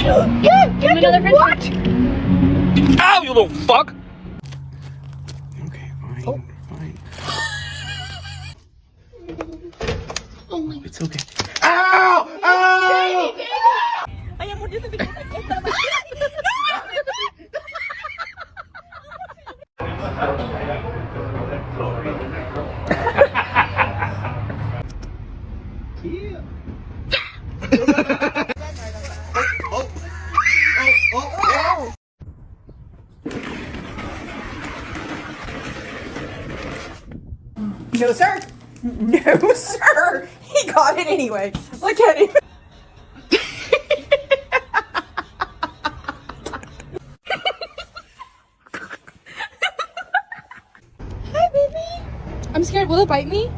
Get what? Ow, you little fuck! Okay, fine, fine. Oh my. It's okay. Ow! Ow! Ayaw mo dito bigyan ng kita. No, sir. No, sir. He got it anyway. Look at him. Hi, baby. I'm scared. Will it bite me?